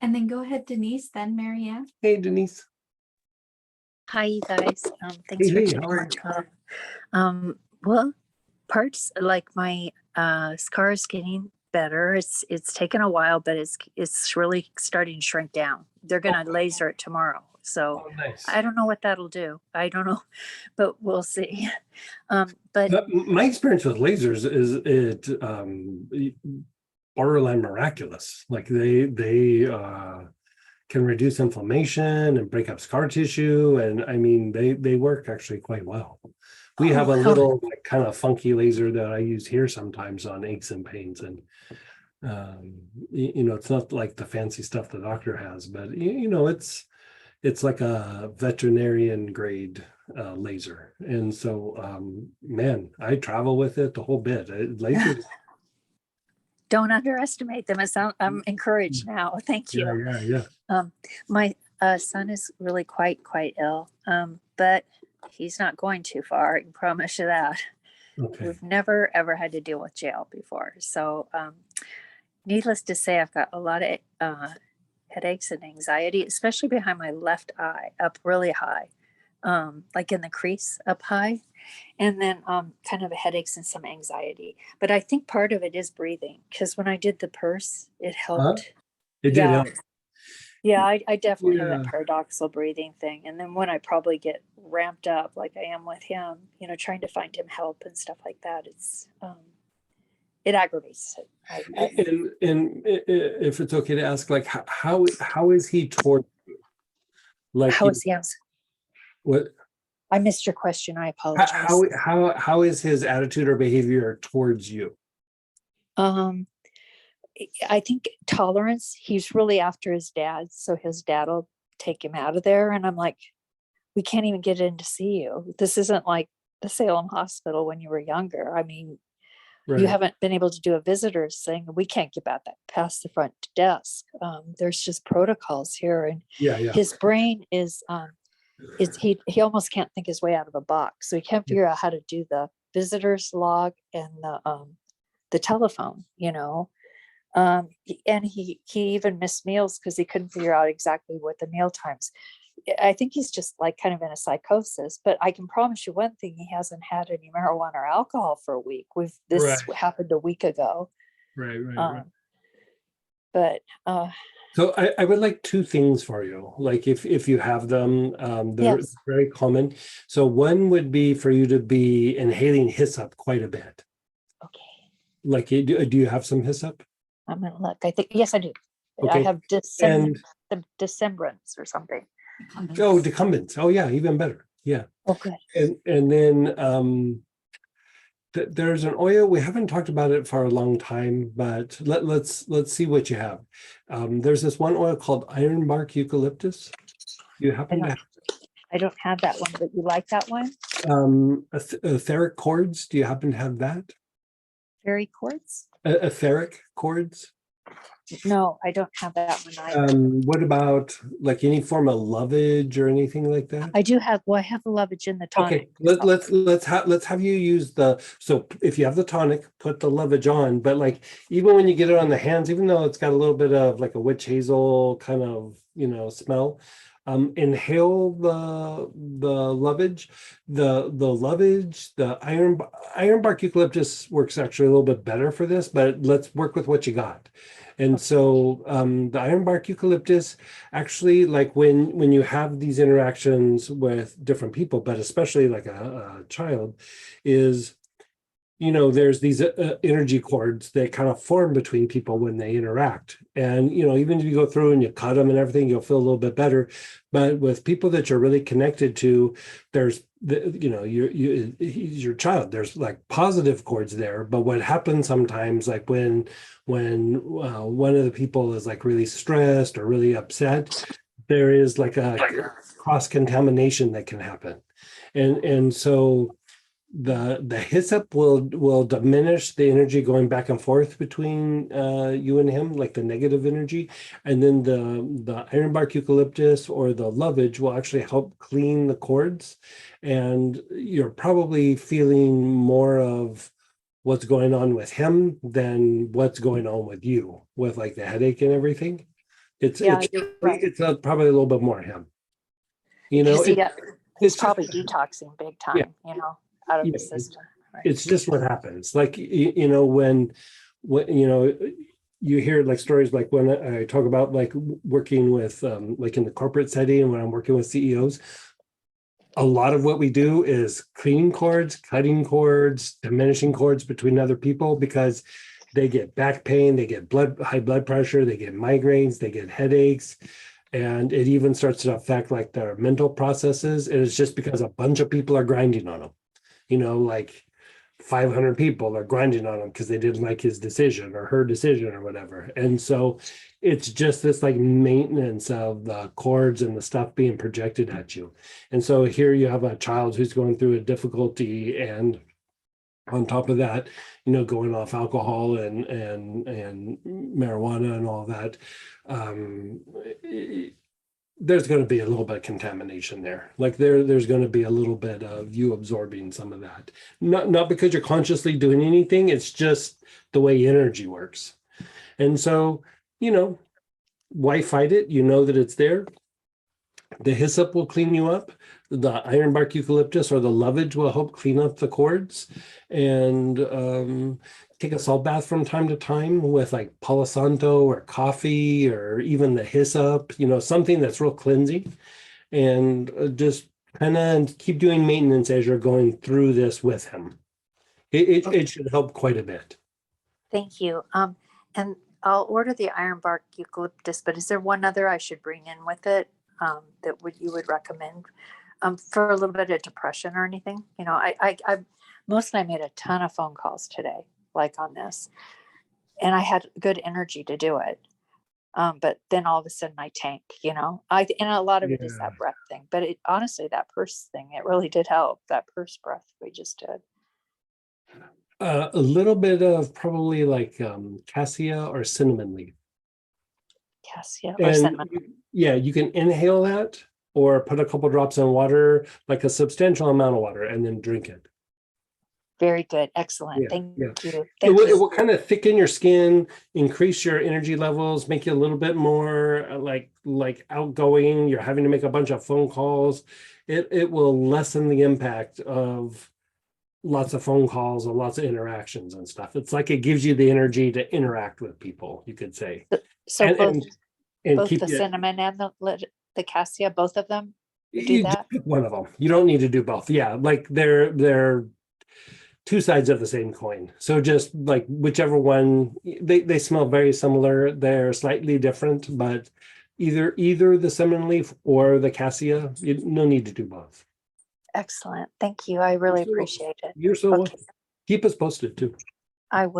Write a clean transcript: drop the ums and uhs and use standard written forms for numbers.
And then go ahead, Denise, then Marianne. Hey, Denise. Hi, you guys. Thanks for Hey, taking how are my you? call. Well, parts like my scar is getting better. It's taken a while, but it's really starting to shrink down. They're gonna laser it tomorrow, so Oh, nice. I don't know what that'll do. I don't know, but we'll see. But My experience with lasers is borderline miraculous. Like they can reduce inflammation and break up scar tissue, and I mean they work actually quite well. We have a little like, kind of funky laser that I use here sometimes on aches and pains, and it's not like the fancy stuff the doctor has, but it's like a veterinarian grade laser, and so man, I travel with it the whole bit. Lasers. don't underestimate them. I'm encouraged now. Thank you. Yeah. My son is really quite ill, but he's not going too far. I can promise you that. Okay. We've never ever had to deal with jail before, so needless to say, I've got a lot of headaches and anxiety, especially behind my left eye, up really high, like in the crease up high, and then kind of headaches and some anxiety. But I think part of it is breathing, because when I did the purse, it helped. It did Yeah. help. Yeah, I definitely have Yeah. that paradoxical breathing thing. And then when I probably get ramped up like I am with him, trying to find him help and stuff like that, it aggravates it. And if it's okay to ask, like how is he toward you? Like How is he? what? I missed your question. I apologize. How is his attitude or behavior towards you? I think tolerance. He's really after his dad, so his dad will take him out of there. And I'm like, we can't even get in to see you. This isn't like the Salem Hospital when you were younger. I mean, Right. you haven't been able to do a visitor's thing. We can't get past the front desk. There's just protocols here, and his brain is he almost can't think his way out of a box. So he can't figure out how to do the visitor's log and the telephone. And he even missed meals because he couldn't figure out exactly what the meal times. I think he's just like kind of in a psychosis, but I can promise you one thing: he hasn't had any marijuana or alcohol for a week. This happened a week ago. Right. But so I would like two things for you, like if you have them. They're yes. very common. So one would be for you to be inhaling hyssop quite a bit. Okay. Like do you have some hyssop? I'm gonna look. I think yes, I do. Okay. I have the Decembrance or something. Oh, decumbents. Oh yeah, even better. Yeah. Oh, good. And then there's an oil. We haven't talked about it for a long time, but let's see what you have. There's this one oil called ironbark eucalyptus. You happen to have? I don't have that one, but you like that one? Etheric cords. Do you happen to have that? Fairy cords? Etheric cords. No, I don't have that one either. What about like any form of lovage or anything like that? I do have. Well, I have the lovage in the tonic. Okay, let's have you use so if you have the tonic, put the lovage on. But like even when you get it on the hands, even though it's got a little bit of like a witch hazel kind of smell, inhale the lovage. The lovage, the ironbark eucalyptus works actually a little bit better for this, but let's work with what you got. And so the ironbark eucalyptus actually, like when you have these interactions with different people, but especially like a child, is there's these energy cords that kind of form between people when they interact. And, even if you go through and you cut them and everything, you'll feel a little bit better. But with people that you're really connected to, there's, he's your child. There's like positive cords there. But what happens sometimes, like when one of the people is like really stressed or really upset, there is like a cross-contamination that can happen. And so the hyssop will diminish the energy going back and forth between you and him, like the negative energy, and then the ironbark eucalyptus or the lovage will actually help clean the cords, and you're probably feeling more of what's going on with him than what's going on with you, with like the headache and everything. Yeah, it's you're right. it's probably a little bit more him. You know, Because he's it's just probably detoxing big Yeah. time, out of Yeah, the system. Right. it's just what happens. Like when you hear like stories like when I talk about like working with like in the corporate setting when I'm working with CEOs, a lot of what we do is cleaning cords, cutting cords, diminishing cords between other people because they get back pain, they get high blood pressure, they get migraines, they get headaches, and it even starts to affect like their mental processes. And it's just because a bunch of people are grinding on them. Like 500 people are grinding on him because they didn't like his decision or her decision or whatever. And so it's just this like maintenance of the chords and the stuff being projected at you. And so here you have a child who's going through a difficulty, and on top of that, going off alcohol and marijuana and all that. There's going to be a little bit of contamination there. Like there's going to be a little bit of you absorbing some of that. Not because you're consciously doing anything, it's just the way energy works. And so, why fight it? You know that it's there. The hyssop will clean you up. The ironbark eucalyptus or the lovage will help clean up the cords. And take a salt bath from time to time with like Palo Santo or coffee or even the hyssop, something that's real cleansing. And just kind of keep doing maintenance as you're going through this with him. It should help quite a bit. Thank you. And I'll order the ironbark eucalyptus, but is there one other I should bring in with it that you would recommend for a little bit of depression or anything? I mostly made a ton of phone calls today, like on this, and I had good energy to do it. But then all of a sudden I tank, and a lot of it is that breath thing, but honestly, that purse thing, it really did help, that purse breath we just did. A little bit of probably like cassia or cinnamon leaf. Cassia or And cinnamon. you can inhale that or put a couple drops in water, like a substantial amount of water, and then drink it. Very good. Excellent. Yeah, Thank yeah. you. It will kind of thicken your skin, increase your energy levels, make you a little bit more like outgoing. You're having to make a bunch of phone calls. It will lessen the impact of lots of phone calls and lots of interactions and stuff. It's like it gives you the energy to interact with people, you could say. So and both keep the cinnamon and the cassia, both of them do you that? just pick one of them. You don't need to do both. Yeah, like they're two sides of the same coin. So just like whichever one, they smell very similar. They're slightly different, but either the cinnamon leaf or the cassia, no need to do both. Excellent. Thank you. I really You're so welcome. appreciate it. You're so welcome. Keep us posted too. I will.